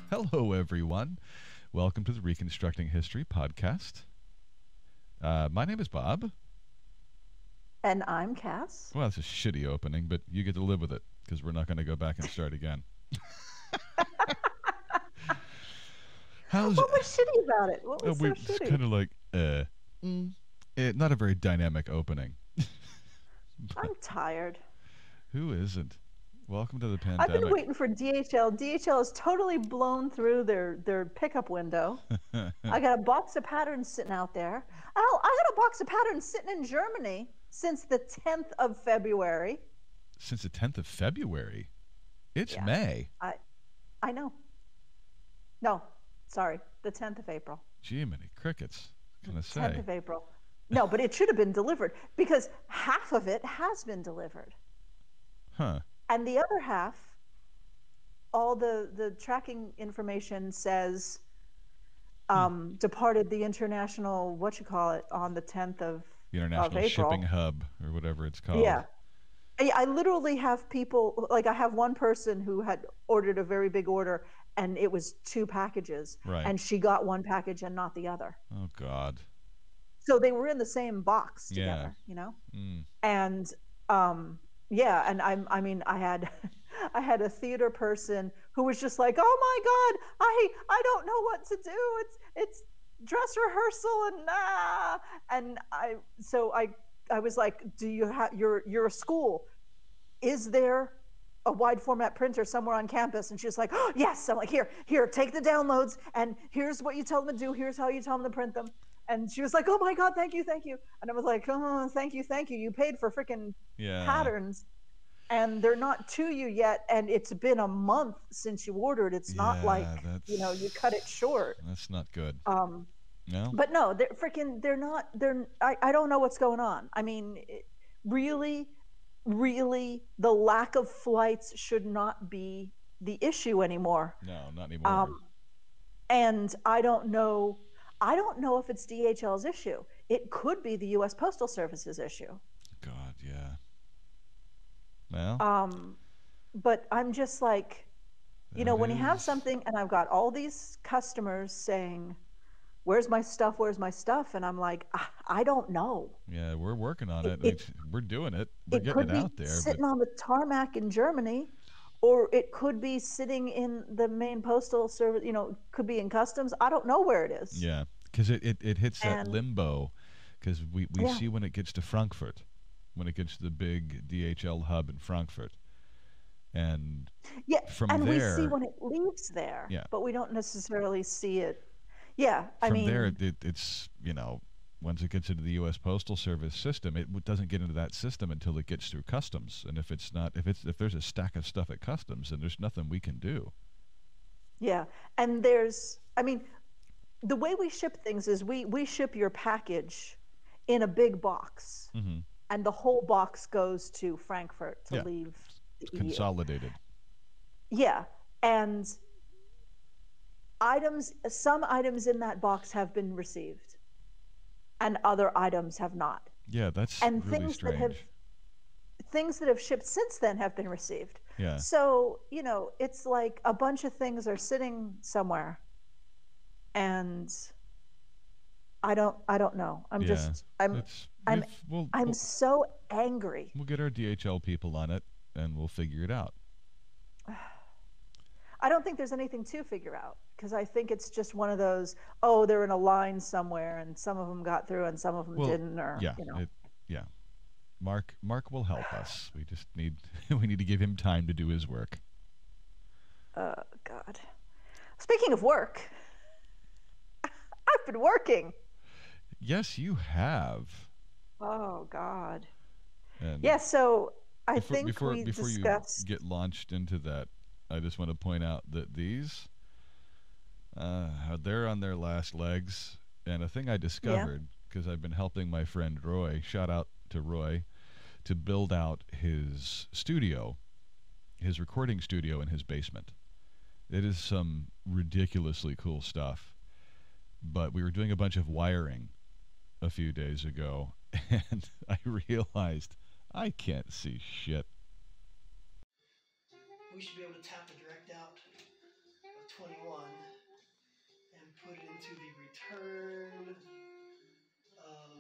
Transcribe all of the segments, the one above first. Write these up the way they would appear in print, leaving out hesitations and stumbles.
Hello, everyone. Welcome to the Reconstructing History podcast. My name is Bob. And I'm Cass. Well, that's a shitty opening, but you get to live with it because we're not going to go back and start again. How's What was shitty about it? What was so it's shitty? kind of like not a very dynamic opening. I'm tired. Who isn't? Welcome to the I've been pandemic. waiting for DHL. DHL has totally blown through their pickup window. I got a box of patterns sitting out there. Oh, I got a box of patterns sitting in Germany since the 10th of February. Since the 10th of February. It's Yeah, May. I know. No, sorry, the 10th of April. Gee, many crickets. What can I 10th say? of April. No, but it should have been delivered because half of it has been delivered. Huh. And the other half, all the tracking information says departed the international, what you call it, on the 10th The of International Shipping April. Hub, or whatever it's called. Yeah. I literally have people, like I have one person who had ordered a very big order and it was two packages Right. and she got one package and not the other. Oh, God. So they were in the same box Yeah. together, you know? Mm. And yeah, and I mean I had I had a theater person who was just like, "Oh my god, I don't know what to do. It's dress rehearsal and I was like, "Do you have you're a school. Is there a wide format printer somewhere on campus?" And she's like, "Oh, yes." I'm like, "Here, take the downloads and here's what you tell them to do. Here's how you tell them to print them." And she was like, "Oh my god, thank you, thank you." And I was like, "Oh, thank you, thank you. You paid for freaking Yeah. patterns and they're not to you yet, and it's been a month since you ordered. It's not Yeah, like, you cut it short." that's not good. um No? but no, they're not, I don't know what's going on. I mean, really, really, the lack of flights should not be the issue anymore. No, not um anymore. and I don't know if it's DHL's issue. It could be the US Postal Service's issue. God, yeah. Well, um but I'm just like, that when you have is. something and I've got all these customers saying, "Where's my stuff? Where's my stuff?" And I'm like, I don't know. Yeah, we're working on It, it. it We're doing it. We're it getting it could be out there, but sitting on the tarmac in Germany, or it could be sitting in the main postal service. Could be in customs. I don't know where it is. yeah, because it hits that And limbo. Because we yeah, see when it gets to Frankfurt, when it gets to the big DHL hub in Frankfurt, and yeah, from and we see there, when it leaves there, yeah, but we don't necessarily see it. Yeah, I from there mean, it's once it gets into the U.S. Postal Service system, it doesn't get into that system until it gets through customs. And if it's not, if there's a stack of stuff at customs, then there's nothing we can do. yeah, and I mean, the way we ship things is we ship your package in a big box, Mm-hmm. and the whole box goes to Frankfurt to Yeah, leave the EU. consolidated. Yeah, and some items in that box have been received, and other items have not. Yeah, that's And really strange. things that have shipped since then have been received. Yeah, So, it's like a bunch of things are sitting somewhere, and I don't know. yeah. It's I'm we'll, I'm we'll so angry. we'll get our DHL people on it, and we'll figure it out. I don't think there's anything to figure out, because I think it's just one of those, oh, they're in a line somewhere and some of them got through and some of them Well, didn't, or yeah, yeah. Mark will help us. We just need we need to give him time to do his work. God. Speaking of work, I've been working. Yes, you have. Oh God. And Yeah, so I before think before we before you discussed. get launched into that, I just want to point out that these they're on their last legs. And a thing I Yeah. discovered because I've been helping my friend Roy, shout out to Roy, to build out his studio, his recording studio in his basement. It is some ridiculously cool stuff. But we were doing a bunch of wiring a few days ago, and I realized I can't see shit. We should be able to tap the direct out of 21 and put it into the return of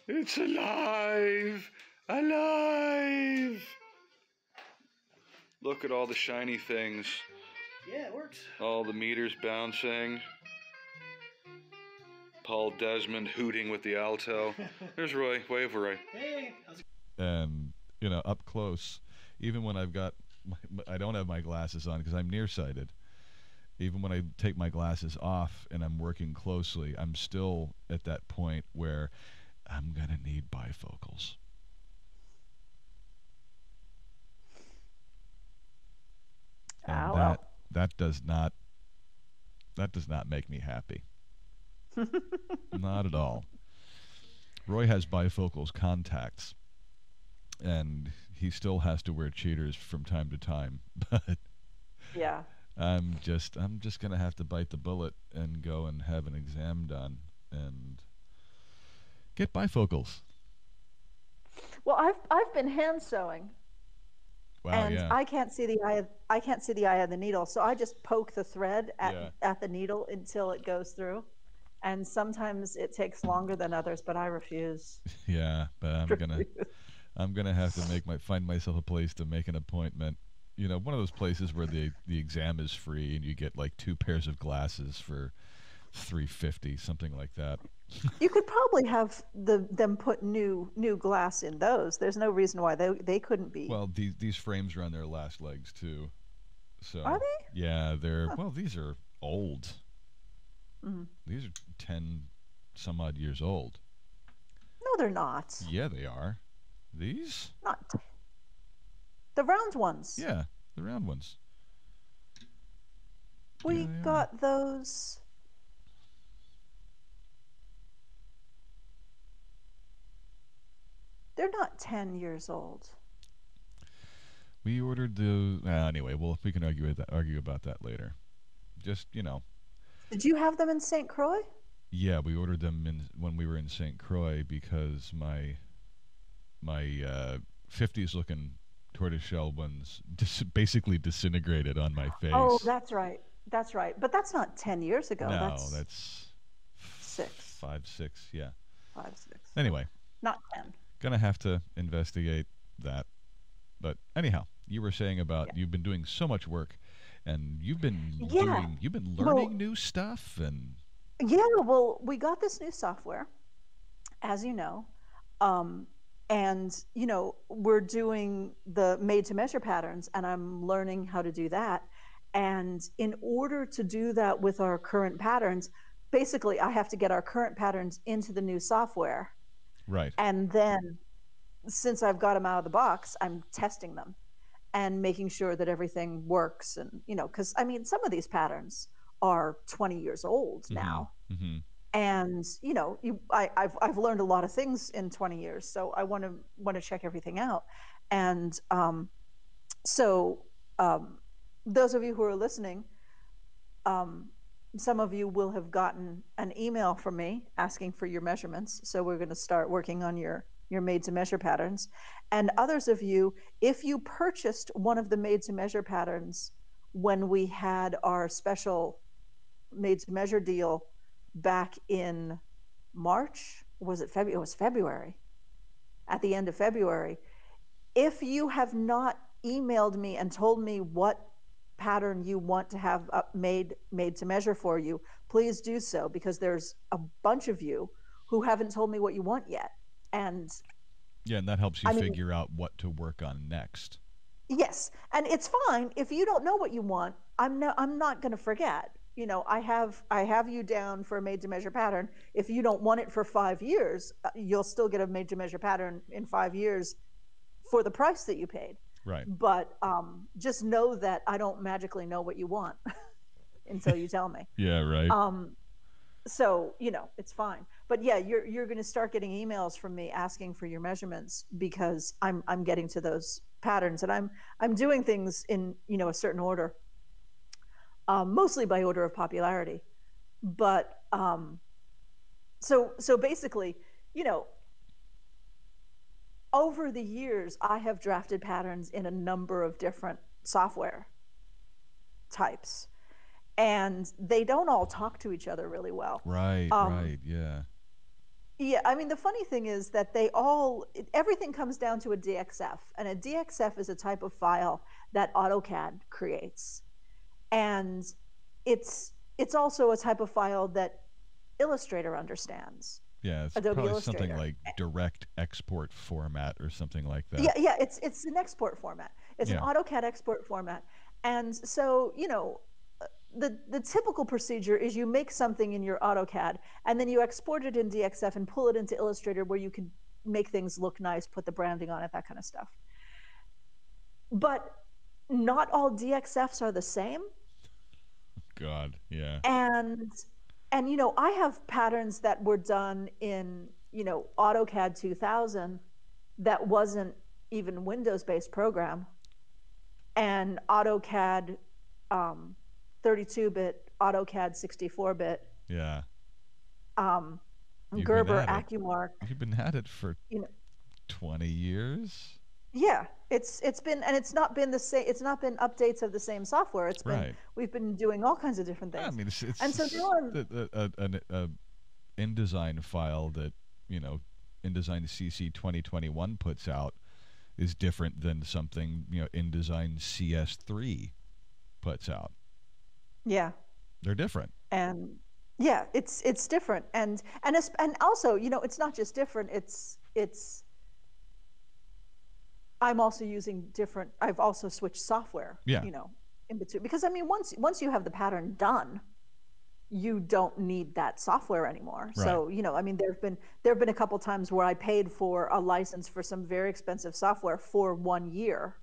9. It's alive! Alive! Look at all the shiny things. Yeah, it works. All the meters bouncing. Paul Desmond hooting with the alto. There's Roy. Wave, Roy. Hey! And, up close, even when I don't have my glasses on because I'm nearsighted. Even when I take my glasses off and I'm working closely, I'm still at that point where I'm going to need bifocals. And that does not make me happy. Not at all. Roy has bifocals contacts, and he still has to wear cheaters from time to time. But yeah, I'm just gonna have to bite the bullet and go and have an exam done and get bifocals. Well, I've been hand sewing. Wow, and yeah. I can't see the eye of the needle, so I just poke the thread at the needle until it goes through. And sometimes it takes longer than others, but I refuse. Yeah, but I'm gonna have to find myself a place to make an appointment. One of those places where the exam is free and you get like 2 pairs of glasses for $3.50, something like that. You could probably have them put new glass in those. There's no reason why they couldn't be. Well, these frames are on their last legs too. So are they? Yeah, these are old. Mm-hmm. These are 10 some odd years old. No, they're not. Yeah, they are. These? Not the round ones. Yeah, the round ones. We got those. They're not 10 years old. We ordered the anyway. Well, we can argue about that later. Just Did you have them in St. Croix? Yeah, we ordered them when we were in St. Croix because my 50s looking tortoiseshell ones basically disintegrated on my face. Oh, that's right. But that's not 10 years ago. No, that's 6. 5, 6. Yeah. 5, 6. Anyway, not 10. Gonna have to investigate that. But anyhow, you were saying about you've been doing so much work, and you've been learning new stuff and. Yeah, well, we got this new software, as you know, and we're doing the made-to-measure patterns, and I'm learning how to do that. And in order to do that with our current patterns, basically, I have to get our current patterns into the new software. Right. And then, since I've got them out of the box, I'm testing them and making sure that everything works. And because some of these patterns are 20 years old now. Mm-hmm. And I've learned a lot of things in 20 years, so I want to check everything out. And those of you who are listening, some of you will have gotten an email from me asking for your measurements. So we're going to start working on your made-to-measure patterns. And others of you, if you purchased one of the made-to-measure patterns when we had our special made-to-measure deal back in March, was it February? It was February. At the end of February. If you have not emailed me and told me what pattern you want to have made to measure for you, please do so, because there's a bunch of you who haven't told me what you want yet. And that helps you figure out what to work on next. Yes, and it's fine if you don't know what you want. I'm not going to forget. I have you down for a made to measure pattern. If you don't want it for 5 years, you'll still get a made to measure pattern in 5 years for the price that you paid. Right. But just know that I don't magically know what you want until you tell me. Yeah, right. So it's fine. But yeah, you're going to start getting emails from me asking for your measurements, because I'm getting to those patterns, and I'm doing things in a certain order, mostly by order of popularity. But so basically, over the years, I have drafted patterns in a number of different software types, and they don't all talk to each other really well. Right, Um, right, yeah. yeah, I mean, the funny thing is that everything comes down to a DXF, and a DXF is a type of file that AutoCAD creates. And it's also a type of file that Illustrator understands, Yeah, it's Adobe probably something Illustrator. like direct export format or something like that. Yeah, yeah, it's an export format. It's an Yeah. AutoCAD export format. And so, the typical procedure is you make something in your AutoCAD and then you export it in DXF and pull it into Illustrator where you can make things look nice, put the branding on it, that kind of stuff. But not all DXFs are the same. God, yeah. And I have patterns that were done in, AutoCAD 2000 that wasn't even Windows-based program, and AutoCAD 32-bit, AutoCAD 64-bit, Yeah. um, You've been Gerber, at it. AccuMark, You've been at it for you know, 20 years? yeah, it's been, and it's not been the same. It's not been updates of the same software. Right. We've been doing all kinds of different I things, mean, and so now I'm, a InDesign file that, InDesign CC 2021 puts out is different than something, InDesign CS3 puts out. yeah. They're different. And yeah, it's different, and also, it's not just different, it's I'm also using different, I've also switched software, Yeah. In between, because I mean, once you have the pattern done, you don't need that software anymore. Right. So, I mean, there've been a couple times where I paid for a license for some very expensive software for 1 year,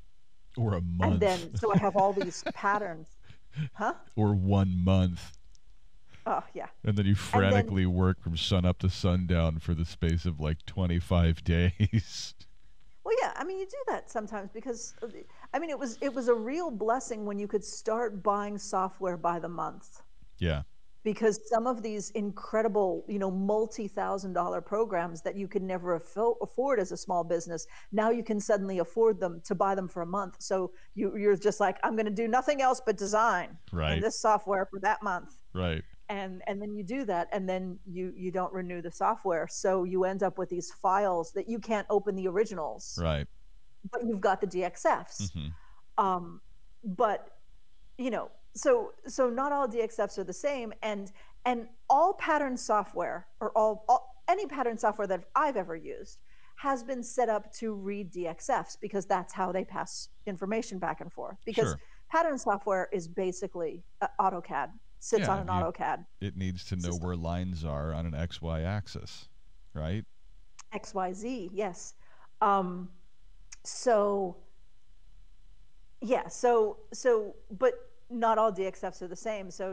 Or a month. and then so I have all these patterns. Huh? Or 1 month. Oh, yeah. And then you frantically work from sun up to sundown for the space of like 25 days. Well, yeah, I mean, you do that sometimes because, I mean, it was a real blessing when you could start buying software by the month, Yeah. because some of these incredible, multi-thousand-dollar programs that you could never afford as a small business, now you can suddenly afford them to buy them for a month. So you're just like, I'm going to do nothing else but design Right. in this software for that month. Right. And then you do that, and then you don't renew the software, so you end up with these files that you can't open the originals, Right. but you've got the DXFs. Mm-hmm. But so not all DXFs are the same, and all pattern software, or all any pattern software that I've ever used has been set up to read DXFs, because that's how they pass information back and forth, because Sure. pattern software is basically AutoCAD, sits on an AutoCAD It needs to know system. where lines are on an XY axis, right? XYZ, yes. So yeah, but not all DXFs are the same. So,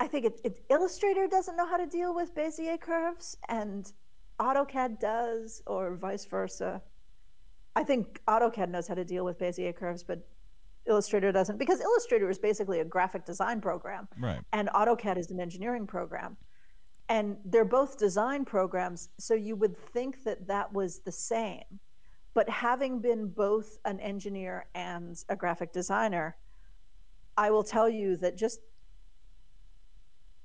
I think Illustrator doesn't know how to deal with Bezier curves, and AutoCAD does, or vice versa. I think AutoCAD knows how to deal with Bezier curves, but Illustrator doesn't, because Illustrator is basically a graphic design program, Right. and AutoCAD is an engineering program. And they're both design programs, so you would think that that was the same. But having been both an engineer and a graphic designer, I will tell you that just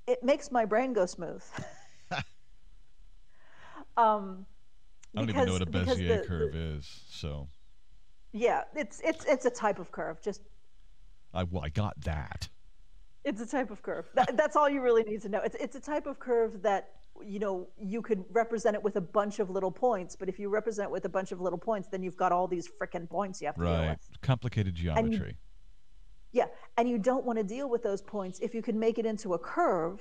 it makes my brain go smooth. I don't even know what a Bezier curve is, so. Yeah, it's a type of curve. Just I got that. it's a type of curve. That's all you really need to know. It's a type of curve that, you could represent it with a bunch of little points, but if you represent it with a bunch of little points, then you've got all these frickin' points you have to deal Right. with. Complicated geometry. Yeah, and you don't want to deal with those points. If you can make it into a curve,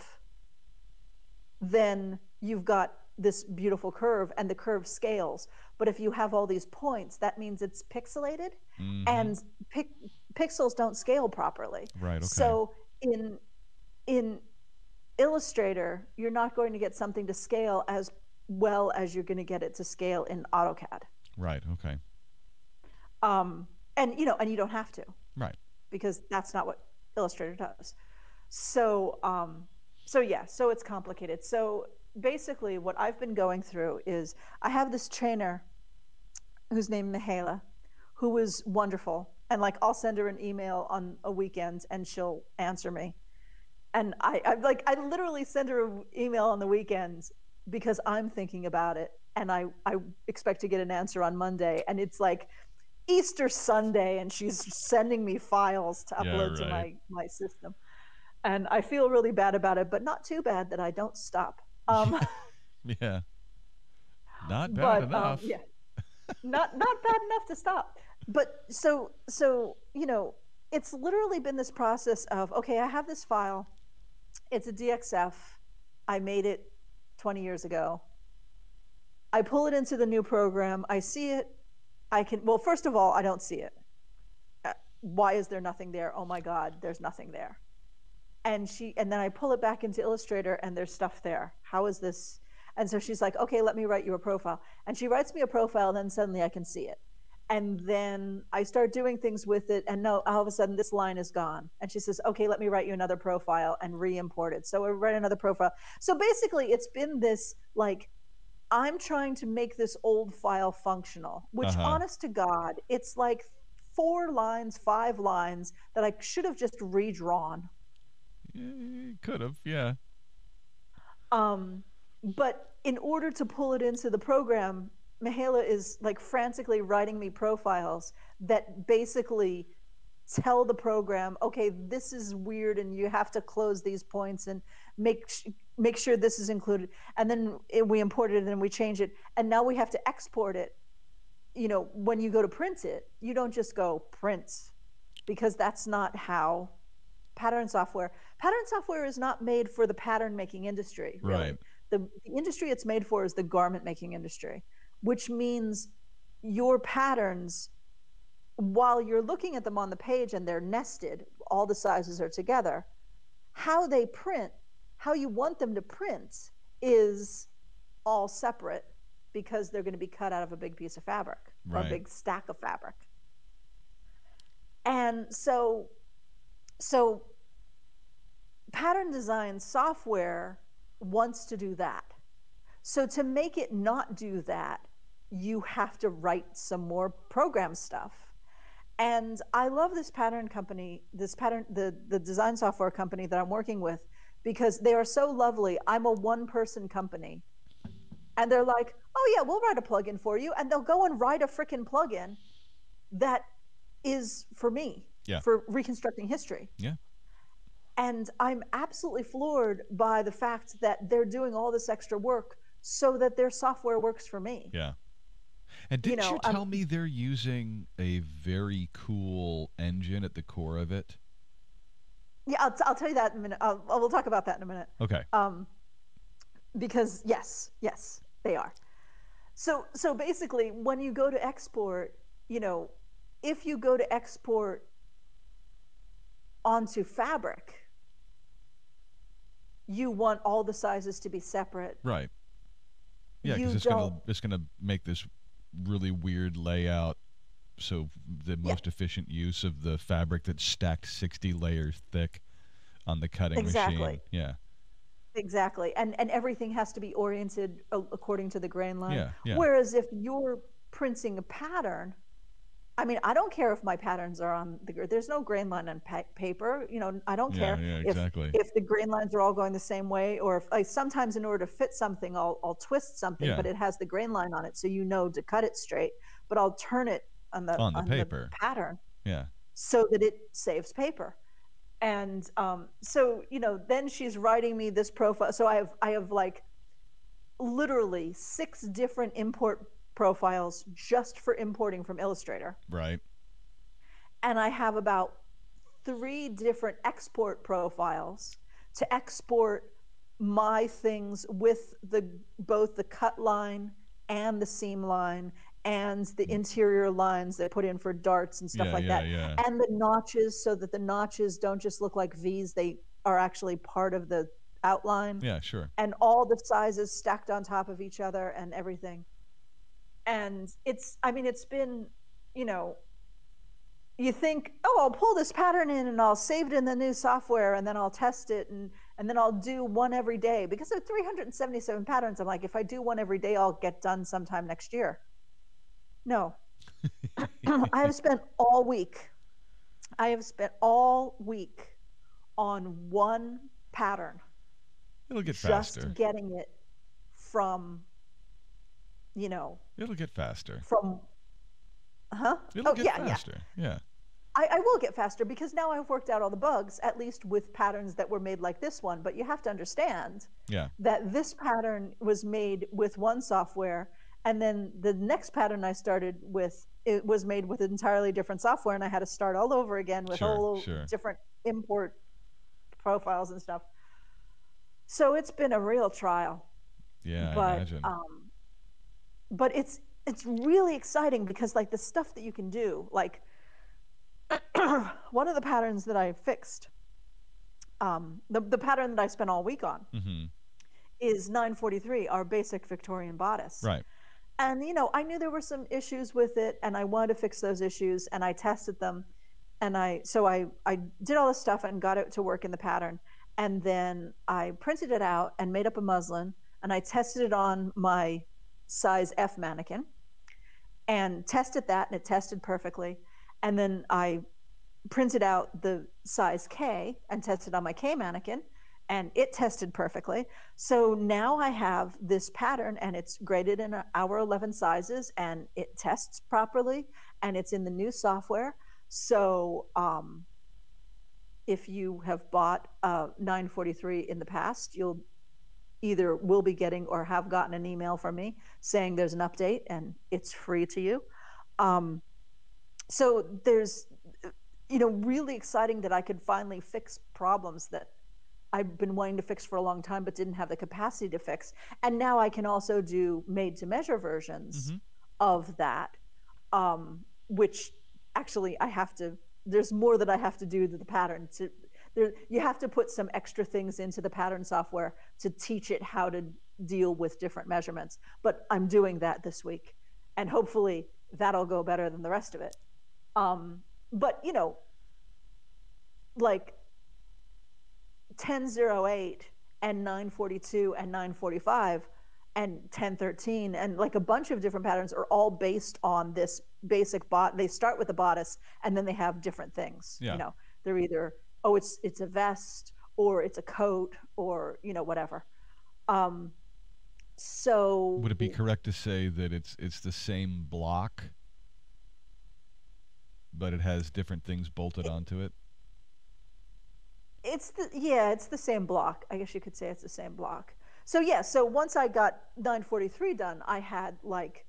then you've got this beautiful curve, and the curve scales. But if you have all these points, that means it's pixelated, Mm-hmm. and pixels don't scale properly. Right, okay. So in Illustrator, you're not going to get something to scale as well as you're going to get it to scale in AutoCAD. Right, okay. And you don't have to. Right. Because that's not what Illustrator does. So yeah, so it's complicated. So basically what I've been going through is I have this trainer who's named Mihaela, who is wonderful. And like I'll send her an email on a weekend and she'll answer me. And I literally send her an email on the weekends because I'm thinking about it. And I expect to get an answer on Monday. And it's like Easter Sunday and she's sending me files to Yeah, upload to right. my system. And I feel really bad about it, but not too bad that I don't stop. Yeah. Not bad But enough. yeah, not bad enough to stop. But so it's literally been this process of, okay, I have this file. It's a DXF. I made it 20 years ago. I pull it into the new program. I see it. Well, first of all, I don't see it. Why is there nothing there? Oh my God, there's nothing there. And then I pull it back into Illustrator and there's stuff there. How is this? And so she's like, okay, let me write you a profile. And she writes me a profile, and then suddenly I can see it. And then I start doing things with it, and no, all of a sudden this line is gone. And she says, okay, let me write you another profile and re-import it. So I write another profile. So basically it's been this, like, I'm trying to make this old file functional, which Uh-huh. honest to God, it's like 4 lines, 5 lines that I should have just redrawn. Could have, yeah. Um, but in order to pull it into the program, Mihaela is like frantically writing me profiles that basically tell the program, okay, this is weird and you have to close these points and make sure this is included. And then we import it and we change it. And now we have to export it. When you go to print it, you don't just go print, because that's not how pattern software is not made for the pattern making industry, Right. really. The industry it's made for is the garment making industry, which means your patterns, while you're looking at them on the page and they're nested, all the sizes are together, how they print, how you want them to print is all separate, because they're going to be cut out of a big piece of fabric or a Right. big stack of fabric. And so pattern design software wants to do that. So to make it not do that, you have to write some more program stuff. And I love this pattern company, the design software company that I'm working with, because they are so lovely. I'm a one-person company. And they're like, oh yeah, we'll write a plugin for you. And they'll go and write a freaking plugin that is for me, Yeah. for reconstructing history. Yeah. And I'm absolutely floored by the fact that they're doing all this extra work so that their software works for me. Yeah. And didn't you tell me they're using a very cool engine at the core of it? Yeah, I'll tell you that in a minute. We'll talk about that in a minute. Okay. Because yes, they are. So basically, when you go to export, if you go to export onto fabric, you want all the sizes to be separate. Right. Yeah, because it's gonna make this really weird layout. So the most efficient use of the fabric that's stacked 60 layers thick on the cutting machine. Yeah. Exactly. And everything has to be oriented according to the grain line. Yeah, yeah. Whereas if you're printing a pattern, I mean, I don't care if my patterns are on there's no grain line on paper. I don't care exactly. if the grain lines are all going the same way, or if sometimes in order to fit something, I'll twist something, but it has the grain line on it, so to cut it straight. But I'll turn it on the paper, the pattern, yeah, so that it saves paper. And so then she's writing me this profile. So I have like literally 6 different import profiles just for importing from Illustrator. Right. And I have about 3 different export profiles to export my things with both the cut line and the seam line and the interior lines they put in for darts and stuff like that. Yeah. And the notches, so that the notches don't just look like V's, they are actually part of the outline. Yeah, sure. And all the sizes stacked on top of each other and everything. And it's been, you think, oh, I'll pull this pattern in and I'll save it in the new software and then I'll test it and And then I'll do one every day because there are 377 patterns. I'm like, if I do one every day, I'll get done sometime next year. No. I have spent all week. I have spent all week on one pattern. It'll get just faster. getting it from, you know, It'll get faster. from, huh? It'll Oh, get yeah, faster. Yeah. I will get faster because now I've worked out all the bugs, at least with patterns that were made like this one. But you have to understand Yeah. that this pattern was made with one software, and then the next pattern I started with, it was made with entirely different software, and I had to start all over again with all Sure. different import profiles and stuff. So it's been a real trial. Yeah, I But imagine. but it's really exciting because like the stuff that you can do, like one of the patterns that I fixed, the pattern that I spent all week on Mm-hmm. is 943, our basic Victorian bodice. Right. And you know, I knew there were some issues with it, and I wanted to fix those issues, and I tested them, and I did all this stuff and got it to work in the pattern, and then I printed it out and made up a muslin, and I tested it on my size F mannequin, and tested that, and it tested perfectly, and then I printed out the size K and tested on my K mannequin, and it tested perfectly. So now I have this pattern, and it's graded in our 11 sizes, and it tests properly, and it's in the new software. So if you have bought 943 in the past, you'll either will be getting or have gotten an email from me saying there's an update and it's free to you. So there's, you know, really exciting that I could finally fix problems that I've been wanting to fix for a long time but didn't have the capacity to fix. And now I can also do made to measure versions of that, which actually I have to, there's more that I have to do to the pattern. You have to put some extra things into the pattern software to teach it how to deal with different measurements. But I'm doing that this week, and hopefully that'll go better than the rest of it. But you know, like 1008 and 942 and 945 and 1013 and like a bunch of different patterns are all based on this basic bot. They start with the bodice and then they have different things. Yeah. You know, they're either, oh, it's a vest or it's a coat or, you know, whatever. So would it be correct to say that it's the same block, but it has different things bolted onto it? It's the same block. I guess you could say it's the same block. So yeah, so once I got 943 done, I had like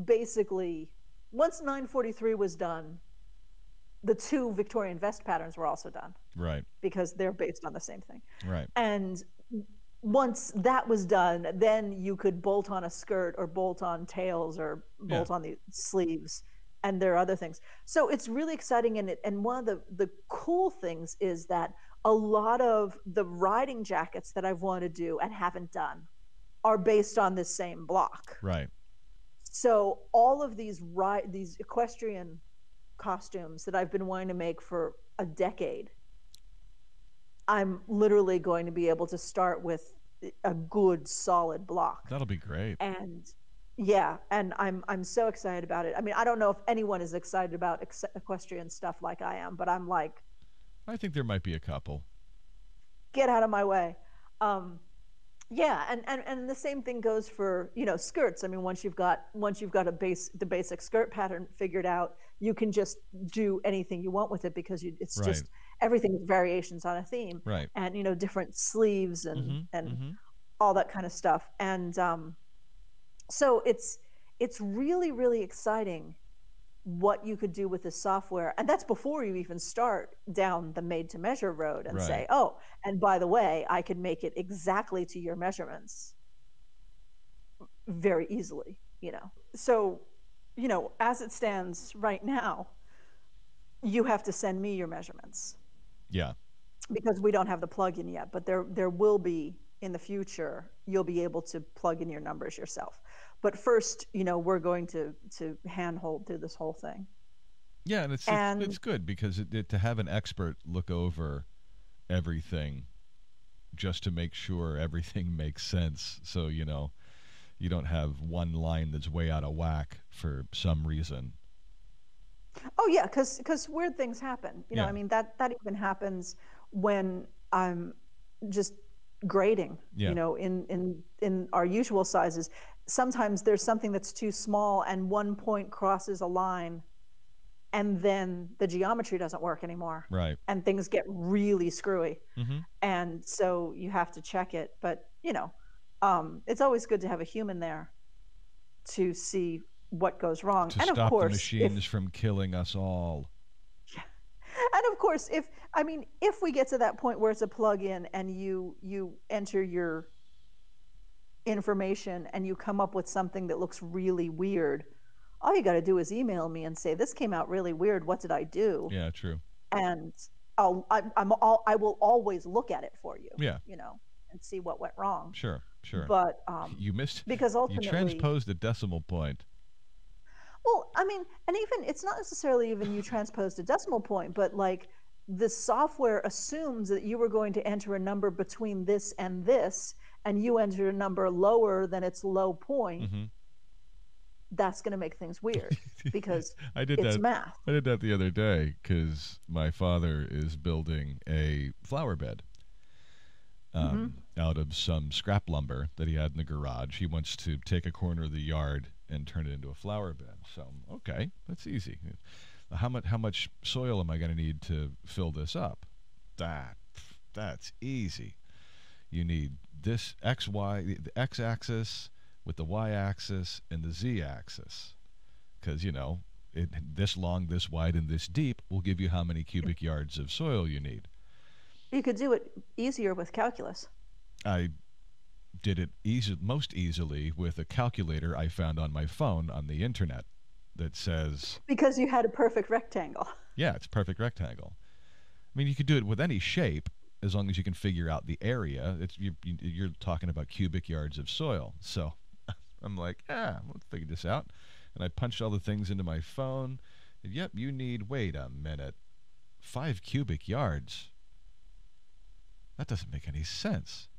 basically once 943 was done, the two Victorian vest patterns were also done. Right. Because they're based on the same thing. Right. And once that was done, then you could bolt on a skirt or bolt on tails or bolt on the sleeves. And there are other things. So it's really exciting. And one of the cool things is that a lot of the riding jackets that I've wanted to do and haven't done are based on this same block. Right. So all of these equestrian costumes that I've been wanting to make for a decade, I'm literally going to be able to start with a good solid block. That'll be great. And yeah, and I'm so excited about it. I mean, I don't know if anyone is excited about equestrian stuff like I am, but I'm like, I think there might be a couple. Get out of my way. Yeah, and the same thing goes for, you know, skirts. I mean, once you've got the basic skirt pattern figured out, you can just do anything you want with it because it's just everything is variations on a theme. Right. And you know, different sleeves and all that kind of stuff. And so it's really, really exciting what you could do with this software. And that's before you even start down the made to measure road and say, oh, and by the way, I can make it exactly to your measurements very easily, you know. So, you know, as it stands right now, you have to send me your measurements. Yeah. Because we don't have the plugin yet, but there will be in the future, you'll be able to plug in your numbers yourself. But first, you know, we're going to handhold through this whole thing. Yeah, and it's good because to have an expert look over everything just to make sure everything makes sense. So, you don't have one line that's way out of whack for some reason. Oh yeah, because weird things happen. I Yeah. mean that even happens when I'm just grading. Yeah. In our usual sizes, sometimes there's something that's too small and one point crosses a line, and then the geometry doesn't work anymore, Right. and things get really screwy, Mm-hmm. and so you have to check it. But it's always good to have a human there to see what goes wrong. To And of stop the course, if machines from killing us all. and of course, if we get to that point where it's a plug-in and you enter your information and you come up with something that looks really weird, all you got to do is email me and say, this came out really weird, what did I do? Yeah, true. And I will always look at it for you, Yeah. and see what went wrong. Sure. But You missed. because You ultimately, transposed a decimal point. well, I mean, and even it's not necessarily even you transposed a decimal point, but like the software assumes that you were going to enter a number between this, and you enter a number lower than its low point. Mm-hmm. That's going to make things weird because I did it's that. math. I did that the other day because my father is building a flower bed out of some scrap lumber that he had in the garage. He wants to take a corner of the yard and turn it into a flower bed. So, okay, that's easy. How much soil am I going to need to fill this up? That's easy. You need this the x-axis with the y-axis and the z-axis, because this long, this wide, and this deep will give you how many cubic yards of soil you need. You could do it easier with calculus. I did it most easily with a calculator I found on my phone on the internet that says, because you had a perfect rectangle. yeah, it's a perfect rectangle. I mean, you could do it with any shape as long as you can figure out the area. You're talking about cubic yards of soil. So I'm like, let's figure this out. And I punched all the things into my phone. And, yep, you need, wait a minute, 5 cubic yards. That doesn't make any sense.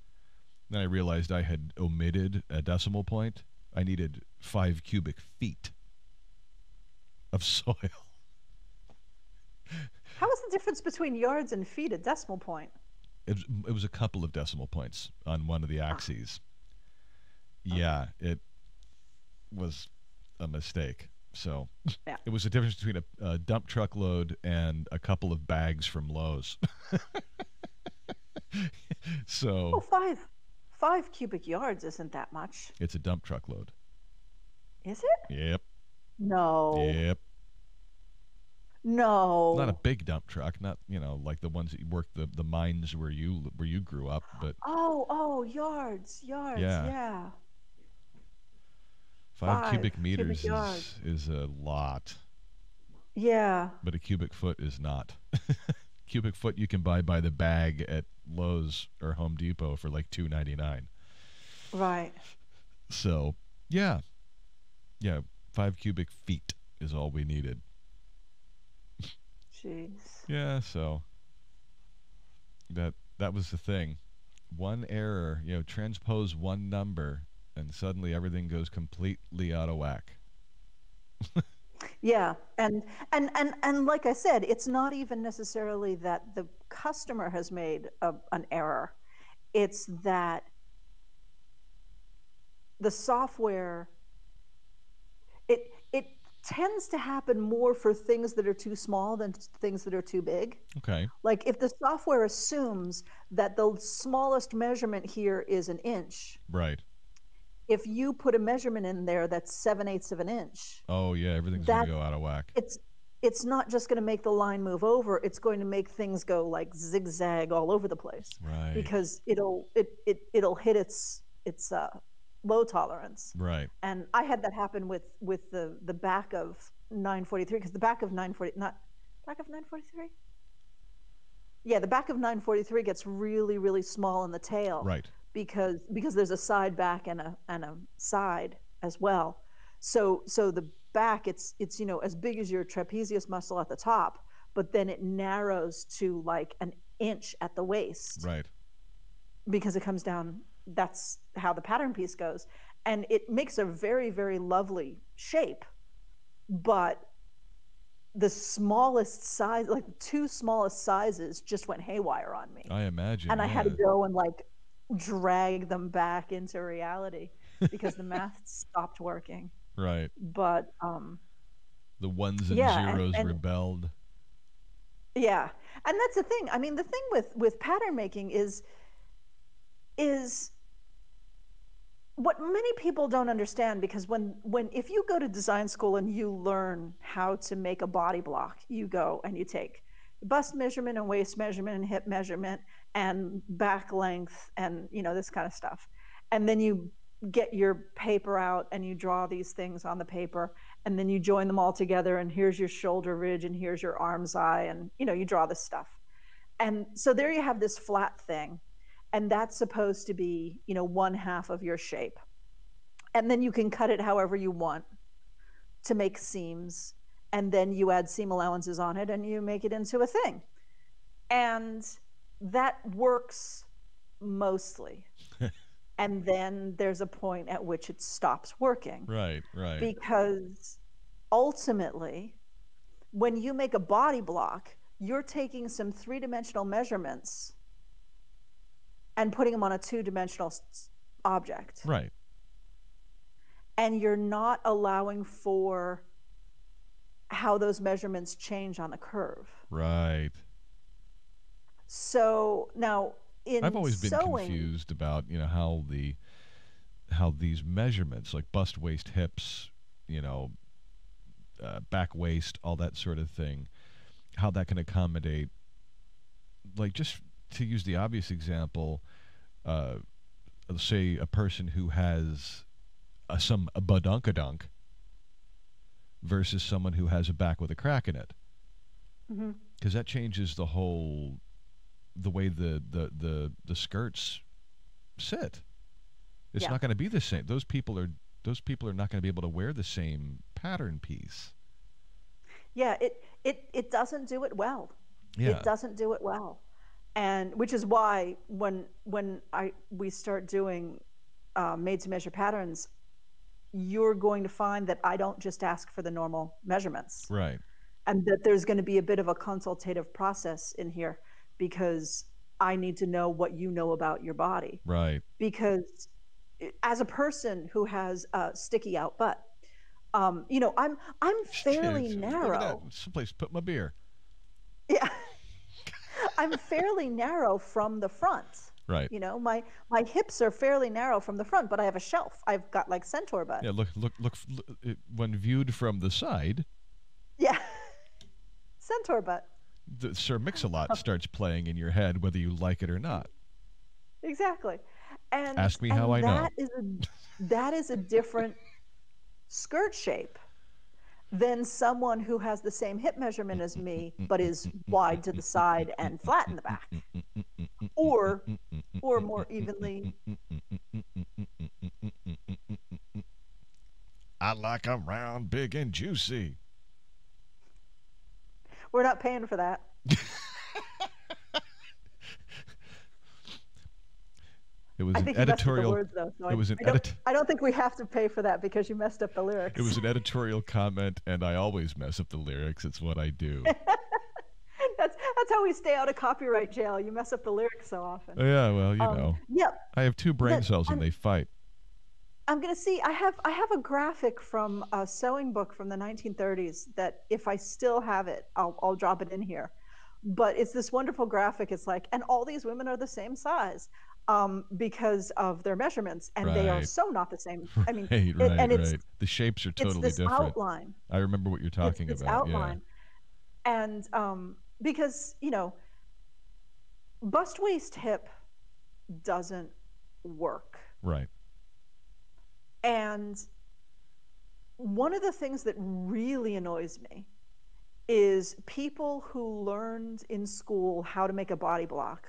Then I realized I had omitted a decimal point. I needed 5 cubic feet of soil. How is the difference between yards and feet a decimal point? It was a couple of decimal points on one of the axes. Yeah, it was a mistake. So Yeah. it was the difference between a dump truck load and a couple of bags from Lowe's. So Oh, 5 cubic yards isn't that much. it's a dump truck load. Is it? Yep. No. Yep. No. Not a big dump truck, not like the ones that you work the mines where you grew up, but Oh, yards. Yeah. Yeah. 5 cubic 5 meters cubic yards. is a lot, Yeah. but a cubic foot is not. Cubic foot you can buy by the bag at Lowe's or Home Depot for like $2.99. Right. So yeah, 5 cubic feet is all we needed. Jeez. Yeah, so that was the thing. One error, transpose one number, and suddenly everything goes completely out of whack. Yeah, and like I said, it's not even necessarily that the customer has made an error. It's that the software, it tends to happen more for things that are too small than things that are too big. Okay. Like if the software assumes that the smallest measurement here is an inch, Right. if you put a measurement in there that's 7/8 of an inch, Oh yeah, everything's gonna go out of whack. it's not just going to make the line move over, it's going to make things go like zigzag all over the place. Right. Because it'll hit its low tolerance. Right. And I had that happen with the back of 943, because the back of 943. Yeah, the back of 943 gets really, really small in the tail. Right. Because there's a side back and a side as well. So the back, it's as big as your trapezius muscle at the top, but then it narrows to like an inch at the waist. Right. because it comes down, that's how the pattern piece goes. And it makes a very, very lovely shape. But the smallest size, like the two smallest sizes, just went haywire on me. I imagine. And I had to Yeah. go and like drag them back into reality because the math stopped working. Right. But The ones and yeah, zeros and rebelled. yeah, and that's the thing. I mean, the thing with pattern making is what many people don't understand, because when if you go to design school and you learn how to make a body block, you go and you take bust measurement and waist measurement and hip measurement and back length and this kind of stuff, and then you get your paper out and you draw these things on the paper, and then you join them all together, and here's your shoulder ridge and here's your arm's eye, and you draw this stuff, and so there you have this flat thing, and that's supposed to be one half of your shape, and then you can cut it however you want to make seams, and then you add seam allowances on it and you make it into a thing, and that works mostly. And then there's a point at which it stops working, Right. Right. because ultimately when you make a body block, you're taking some three-dimensional measurements and putting them on a two-dimensional object. Right. And you're not allowing for how those measurements change on the curve. Right. So now in I've always been sewing, confused about how these measurements, like bust, waist, hips, back, waist, all that sort of thing, how that can accommodate, like, just to use the obvious example, say a person who has a badunkadunk versus someone who has a back with a crack in it, because that changes the way the skirts sit. It's Yeah. not going to be the same. Those people are not going to be able to wear the same pattern piece. yeah, it doesn't do it well. Yeah. It doesn't do it well. And which is why when we start doing made to measure patterns, you're going to find that I don't just ask for the normal measurements, Right. and that there's going to be a bit of a consultative process in here, because I need to know what you know about your body. Right. Because as a person who has a sticky out butt, I'm fairly Look at that. narrow. Someplace to put my beer. Yeah. I'm fairly narrow from the front. Right. My hips are fairly narrow from the front, but I have a shelf. I've got like centaur butt. Yeah. Look. When viewed from the side, Yeah. Centaur butt. the Sir Mix-a-Lot starts playing in your head, whether you like it or not. Exactly. And Ask me how I know. That is a different skirt shape than someone who has the same hip measurement as me, but is wide to the side and flat in the back, or more evenly. I like 'em round, big, and juicy. We're not paying for that. It was I an think you messed up the editorial. words, though. So It was an I don't think we have to pay for that because you messed up the lyrics. It was an editorial comment, and I always mess up the lyrics. It's what I do. That's how we stay out of copyright jail. You mess up the lyrics so often. Yeah, well, you know. Yep. I have two brain cells, and they fight. I'm gonna see. I have a graphic from a sewing book from the 1930s that, if I still have it, I'll drop it in here. But it's this wonderful graphic. It's like, and all these women are the same size, because of their measurements, and they are Right. so not the same. I mean, Right. The shapes are it's totally this different. outline. I remember what you're talking It's about. outline, and because bust, waist, hip doesn't work. Yeah. Right. And one of the things that really annoys me is people who learned in school how to make a body block,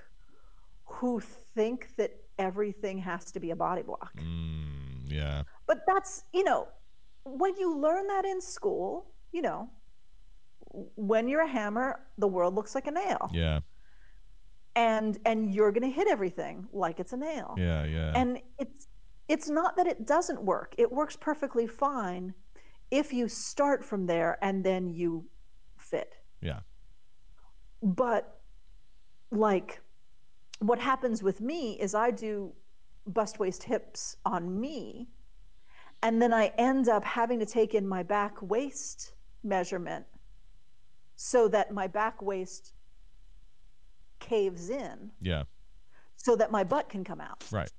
who think that everything has to be a body block. Yeah. But that's, when you learn that in school, when you're a hammer, the world looks like a nail. Yeah. and you're going to hit everything like it's a nail. Yeah. And it's not that it doesn't work. It works perfectly fine if you start from there and then you fit. Yeah. But like what happens with me is I do bust, waist, hips on me, and then I end up having to take in my back waist measurement so that my back waist caves in. Yeah. So that my butt can come out. Right.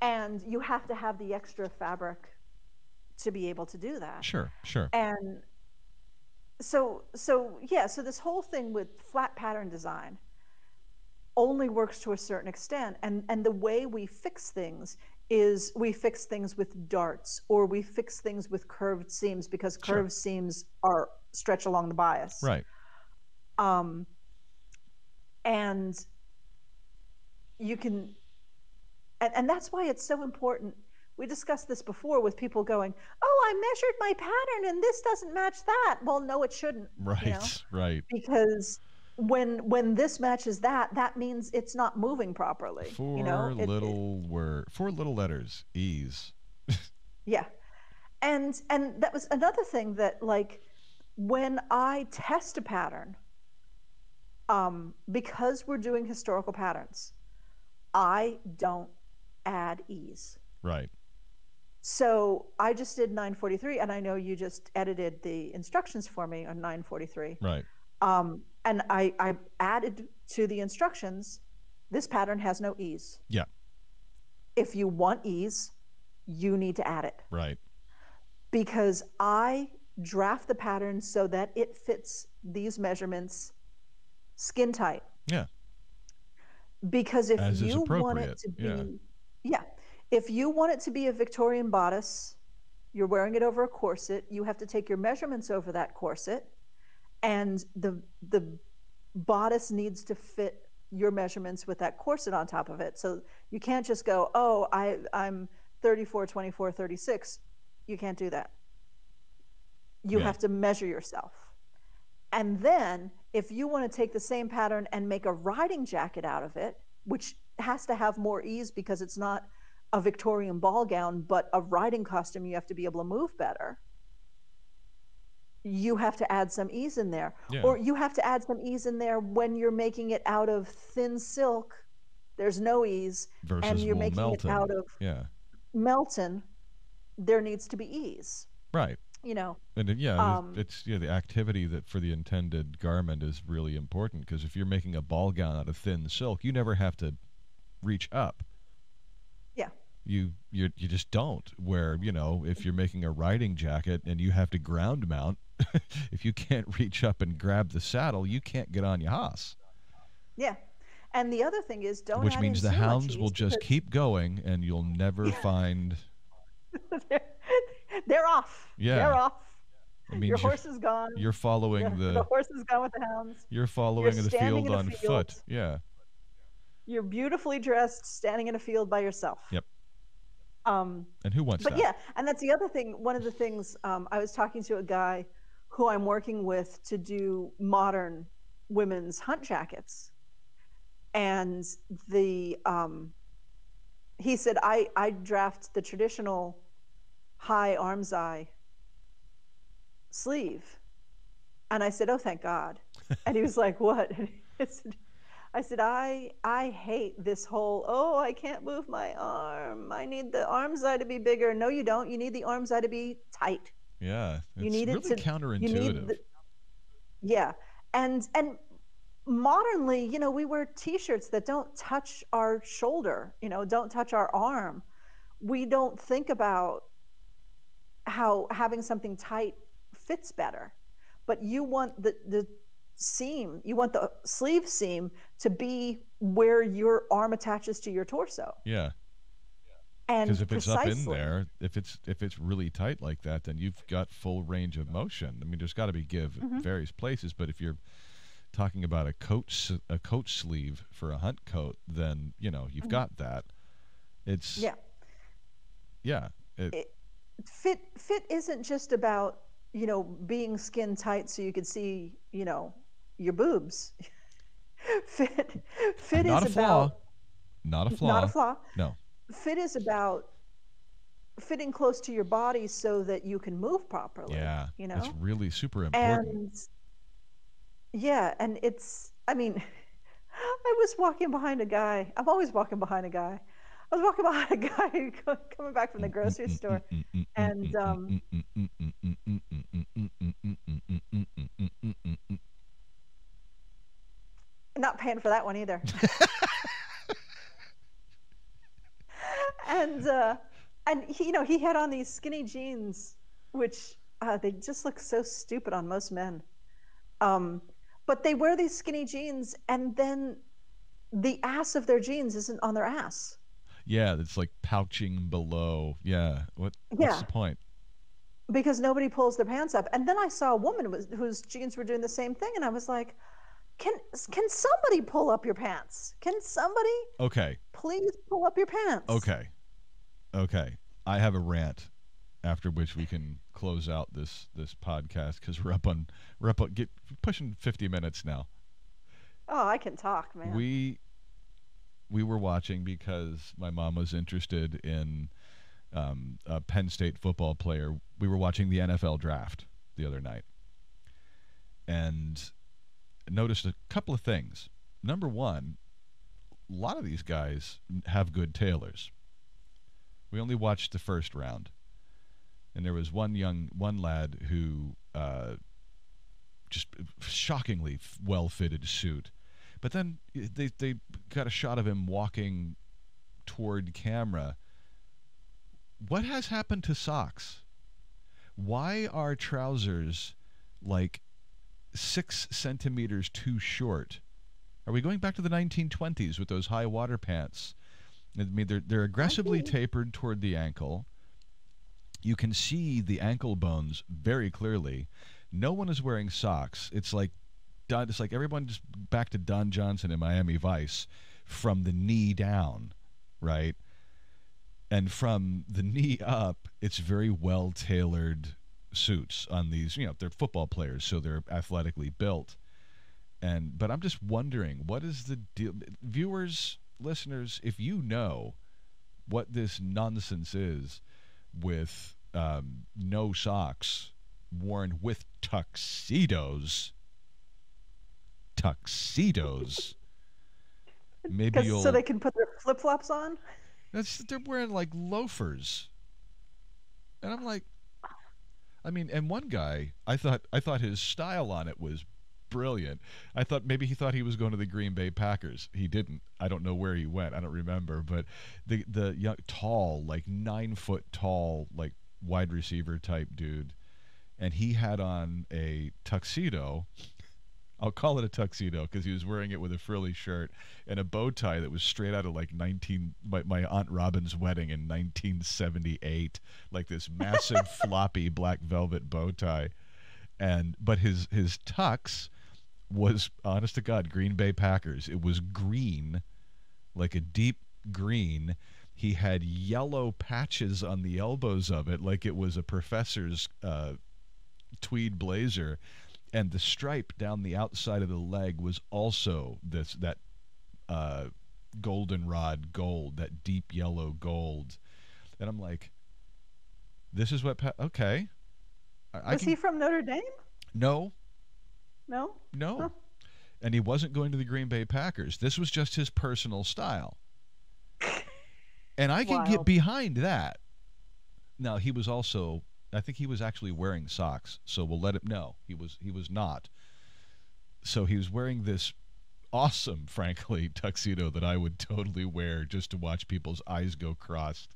And you have to have the extra fabric to be able to do that. Sure. And so this whole thing with flat pattern design only works to a certain extent. And the way we fix things is we fix things with darts, or we fix things with curved seams, because curved seams are stretch along the bias. Right. And you can, and that's why it's so important. We discussed this before with people going, oh, I measured my pattern and this doesn't match that. Well, no, it shouldn't. Right. Right. Because when this matches that, that means it's not moving properly. Four little letters, ease. Yeah. And that was another thing that, like, when I test a pattern, because we're doing historical patterns, I don't add ease. Right. So I just did 943, and I know you just edited the instructions for me on 943. Right. And I added to the instructions, this pattern has no ease. Yeah. If you want ease, you need to add it. Right. Because I draft the pattern so that it fits these measurements skin tight. Yeah. Because if you want it to be, if you want it to be a Victorian bodice, you're wearing it over a corset, you have to take your measurements over that corset, and the bodice needs to fit your measurements with that corset on top of it. So you can't just go, oh, I'm 34, 24, 36. You can't do that. You have to measure yourself. And then if you want to take the same pattern and make a riding jacket out of it, which has to have more ease because it's not a Victorian ball gown, but a riding costume, you have to be able to move better. You have to add some ease in there. Yeah. Or you have to add some ease in there when you're making it out of thin silk. There's no ease. Versus and you're making Melton. it out of Melton. There needs to be ease. Right. You know. And it's the activity that for the intended garment is really important, because if you're making a ball gown out of thin silk, you never have to reach up. Yeah. You just don't. Where, if you're making a riding jacket and you have to ground mount, if you can't reach up and grab the saddle, you can't get on your horse. Yeah. And the other thing is, which means the hounds will just keep going and you'll never find they're off. Yeah. They're off. Your horse is gone. You're following the horse is gone with the hounds. You're following the field on foot. Yeah. You're beautifully dressed, standing in a field by yourself. Yep. And who wants that? But yeah, and that's the other thing. One of the things, I was talking to a guy who I'm working with to do modern women's hunt jackets, and he said I draft the traditional high armscye sleeve, and I said, oh, thank God. And he was like, what? I said, I hate this whole, oh, I can't move my arm. I need the armscye to be bigger. No, you don't. You need the armscye to be tight. Yeah. You need really it to, counterintuitive. Yeah. And modernly, we wear T-shirts that don't touch our shoulder, don't touch our arm. We don't think about how having something tight fits better. But you want the seam, you want the sleeve seam to be where your arm attaches to your torso. Yeah. And because if it's up in there, if it's really tight like that, then you've got full range of motion. I mean, there's got to be give at various places, but if you're talking about a coat sleeve for a hunt coat, then you've got that. It's fit isn't just about being skin tight so you can see your boobs. Fit fit Not is a flaw. about Not a not a flaw. flaw. No. Fit is about fitting close to your body so that you can move properly, Yeah. you It's know? really super important. And yeah, and it's, I mean, I was walking behind a guy. I'm always walking behind a guy. I was walking behind a guy coming back from the grocery store, and not paying for that one either. and and he, you know, he had on these skinny jeans, which they just look so stupid on most men. Um, but they wear these skinny jeans, and then the ass of their jeans isn't on their ass. Yeah, it's like pouching below. Yeah. What's Yeah, the point? because nobody pulls their pants up. And then I saw a woman whose jeans were doing the same thing, and I was like, can somebody pull up your pants? Can somebody Okay. please pull up your pants? Okay. Okay. I have a rant after which we can close out this podcast because we're up on get pushing 50 minutes now. Oh, I can talk, man. We were watching because my mom was interested in a Penn State football player. We were watching the NFL draft the other night and noticed a couple of things. Number one, a lot of these guys have good tailors. We only watched the first round, and there was one lad who just shockingly well-fitted suit. But then they got a shot of him walking toward camera. What has happened to socks? Why are trousers like 6 centimeters too short? Are we going back to the 1920s with those high water pants? I mean, they're aggressively tapered toward the ankle. You can see the ankle bones very clearly. No one is wearing socks. It's like everyone just back to Don Johnson in Miami Vice from the knee down, right? And from the knee up, it's very well tailored suits on these. You know, they're football players, so they're athletically built. But I'm just wondering, what is the deal? Viewers, listeners, if you know what this nonsense is with no socks worn with tuxedos, maybe you'll. So they can put their flip flops on. They're wearing like loafers, and I'm like, I mean, and one guy, I thought his style on it was brilliant. I thought maybe he thought he was going to the Green Bay Packers. He didn't. I don't know where he went. I don't remember. But the young, tall, like 9 foot tall, like wide receiver type dude, and he had on a tuxedo. I'll call it a tuxedo because he was wearing it with a frilly shirt and a bow tie that was straight out of like my Aunt Robin's wedding in 1978, like this massive floppy black velvet bow tie. But his tux was, honest to God, Green Bay Packers. It was green, like a deep green. He had yellow patches on the elbows of it, like it was a professor's tweed blazer. And the stripe down the outside of the leg was also that goldenrod gold, that deep yellow gold. And I'm like, this is what... okay. Was he from Notre Dame? No. No? No. Huh. And he wasn't going to the Green Bay Packers. This was just his personal style. And I can get behind that. Now, he was also... I think he was actually wearing socks, so we'll let him know. He was not. So he was wearing this awesome, frankly, tuxedo that I would totally wear just to watch people's eyes go crossed.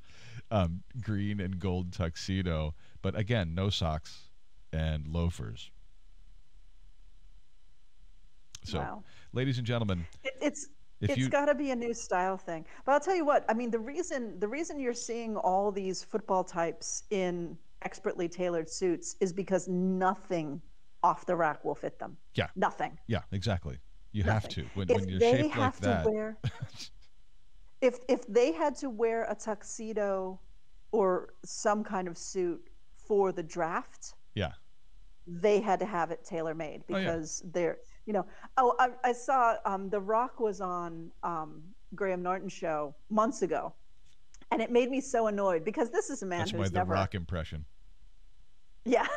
Green and gold tuxedo. But again, no socks and loafers. So, ladies and gentlemen, it's got to be a new style thing. But I'll tell you what, I mean, the reason you're seeing all these football types in expertly tailored suits is because nothing off the rack will fit them. Yeah. Nothing. Yeah, exactly. You have to. When you're they shaped have like that. Wear, if they had to wear a tuxedo or some kind of suit for the draft, yeah, they had to have it tailor-made because You know, oh, I saw The Rock was on Graham Norton's show months ago, and it made me so annoyed because this is a man That's who's The never. Rock impression. Yeah.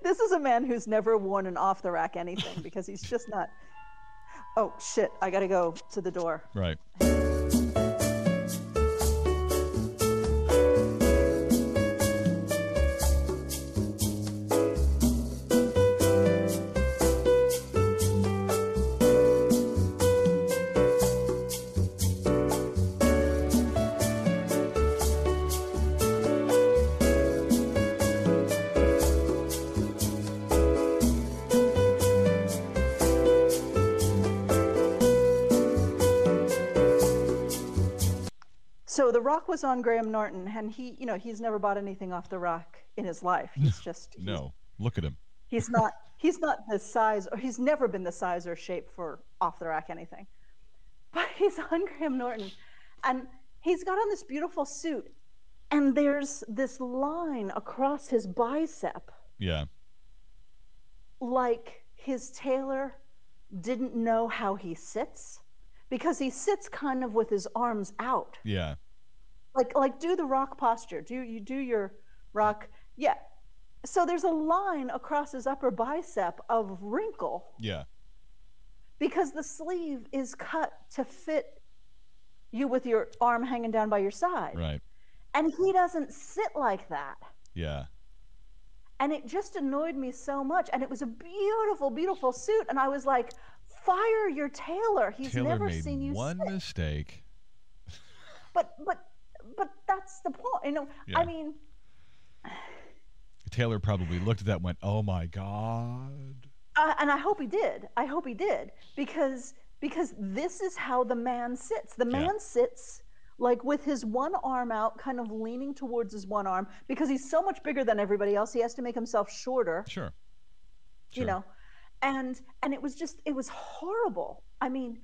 This is a man who's never worn an off the rack anything because he's just not. Oh, shit. I got to go to the door. Right. So The Rock was on Graham Norton, and he's never bought anything off the rack in his life. He's just No. Look at him. He's not the size, or he's never been the size or shape for off the rack anything. But he's on Graham Norton, and he's got on this beautiful suit, and there's this line across his bicep. Yeah. Like his tailor didn't know how he sits, because he sits kind of with his arms out. Yeah. Like do the rock posture. Do your rock? Yeah. So there's a line across his upper bicep of wrinkle. Yeah. Because the sleeve is cut to fit you with your arm hanging down by your side. Right. And he doesn't sit like that. Yeah. And it just annoyed me so much. And it was a beautiful, beautiful suit. And I was like, fire your tailor. He's Taylor never made seen you one sit. mistake. But that's the point. Yeah. I mean, Taylor probably looked at that and went, "Oh my God." and I hope he did. I hope he did, because this is how the man sits. The man sits like with his one arm out, kind of leaning towards his one arm, because he's so much bigger than everybody else. He has to make himself shorter. Sure. And it was horrible. I mean,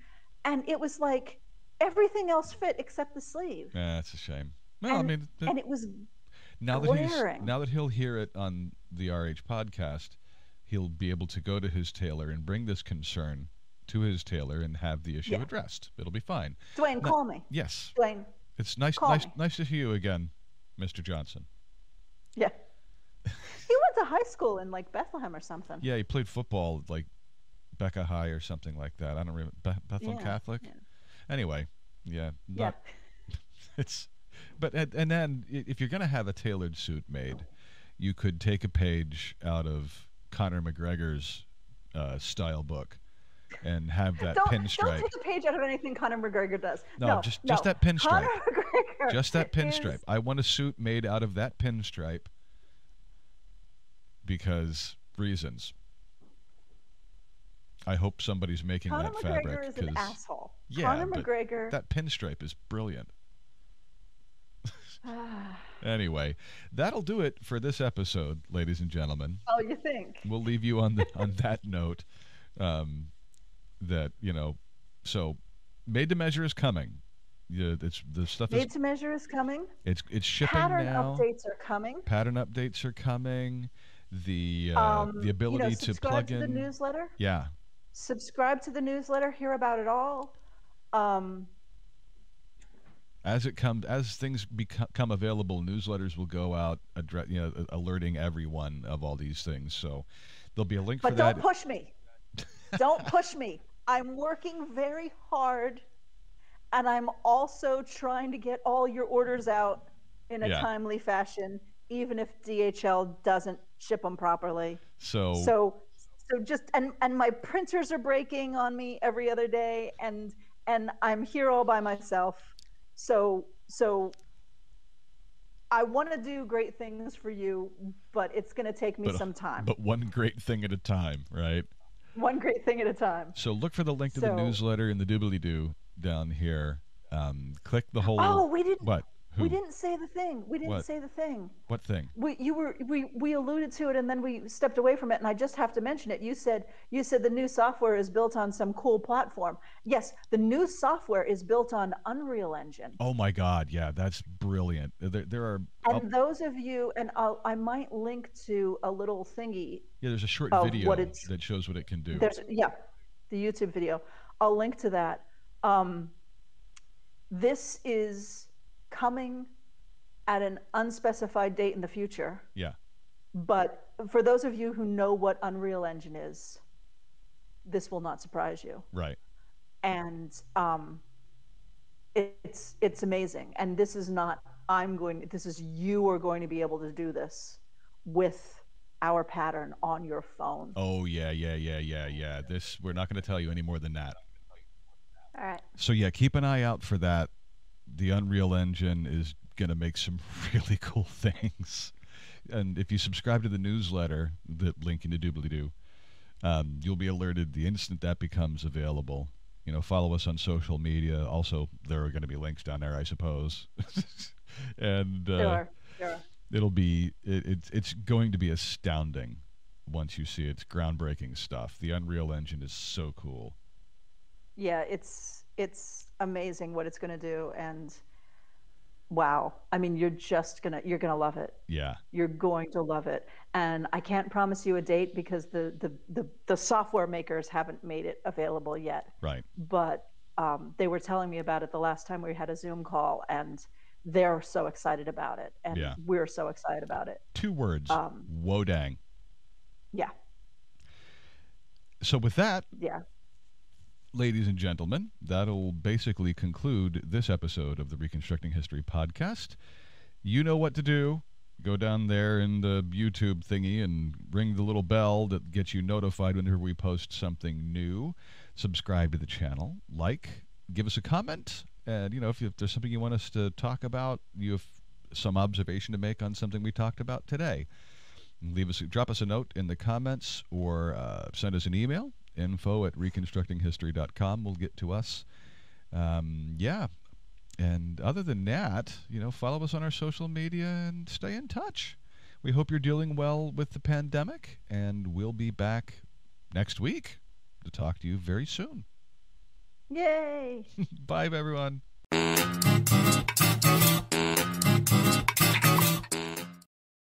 and it was like everything else fit except the sleeve. Yeah, that's a shame. Well, and, I mean, and it was now glaring. that he'll hear it on the RH podcast, he'll be able to go to his tailor and bring this concern to his tailor and have the issue addressed. It'll be fine. Dwayne, call me. Yes. Dwayne. It's nice to hear you again, Mr. Johnson. Yeah. He went to high school in like Bethlehem or something. Yeah, he played football at like Becca High or something like that. I don't remember. Bethlehem Catholic? Yeah. Anyway, it's, but, and then if you're going to have a tailored suit made, you could take a page out of Conor McGregor's style book and have that pinstripe. Don't take a page out of anything Conor McGregor does. No, just that pinstripe. Conor McGregor just that pinstripe. I want a suit made out of that pinstripe because reasons. I hope somebody's making Conor that fabric. Conor McGregor is an asshole. Yeah, Conor McGregor. That pinstripe is brilliant. Anyway, that'll do it for this episode, ladies and gentlemen. Oh, you think? We'll leave you on that note. That so Made to Measure is coming. Yeah, it's the stuff. Made to Measure is coming. It's shipping Pattern now. updates are coming. Pattern updates are coming. The ability to plug in the newsletter. Yeah. Subscribe to the newsletter. Hear about it all. As things become available, newsletters will go out, alerting everyone of all these things. So there'll be a link for that. But don't push me. Don't push me. I'm working very hard, and I'm also trying to get all your orders out in a timely fashion, even if DHL doesn't ship them properly. So just and my printers are breaking on me every other day, and I'm here all by myself. So I want to do great things for you, but it's going to take me some time. But one great thing at a time, right? One great thing at a time. So look for the link to the newsletter in the doobly-doo down here. Click the whole... Oh, we didn't... What? We Who? didn't say the thing. We didn't What? say the thing. What thing? We alluded to it and then we stepped away from it, and I just have to mention it. You said the new software is built on some cool platform. Yes, the new software is built on Unreal Engine. Oh my God! Yeah, that's brilliant. There are. And those of you, and I might link to a little thingy. Yeah, there's a short of video what it's, that shows what it can do. There's the YouTube video. I'll link to that. This is coming at an unspecified date in the future. Yeah. But for those of you who know what Unreal Engine is, this will not surprise you. Right. And it's amazing. And this is not this is you are going to be able to do this with our pattern on your phone. Oh yeah. This, we're not going to tell you any more than that. All right. So yeah, keep an eye out for that. The Unreal Engine is going to make some really cool things. And if you subscribe to the newsletter, the link in the doobly-doo, you'll be alerted the instant that becomes available. You know, follow us on social media. Also, there are going to be links down there, I suppose. And Sure. it's going to be astounding once you see it. It's groundbreaking stuff. The Unreal Engine is so cool. Yeah, it's amazing what it's going to do, and wow. I mean, you're going to love it. Yeah. You're going to love it. And I can't promise you a date because the software makers haven't made it available yet. Right. But they were telling me about it the last time we had a Zoom call, and they're so excited about it, and we're so excited about it. 2 words. Wodang. Yeah. So with that, yeah, ladies and gentlemen, that'll basically conclude this episode of the Reconstructing History podcast. You know what to do. Go down there in the YouTube thingy and ring the little bell that gets you notified whenever we post something new. Subscribe to the channel. Give us a comment. And, if there's something you want us to talk about, you have some observation to make on something we talked about today, drop us a note in the comments, or send us an email, info@reconstructinghistory.com will get to us. And other than that, follow us on our social media and stay in touch. We hope you're dealing well with the pandemic, and we'll be back next week to talk to you very soon. Yay! Bye, everyone.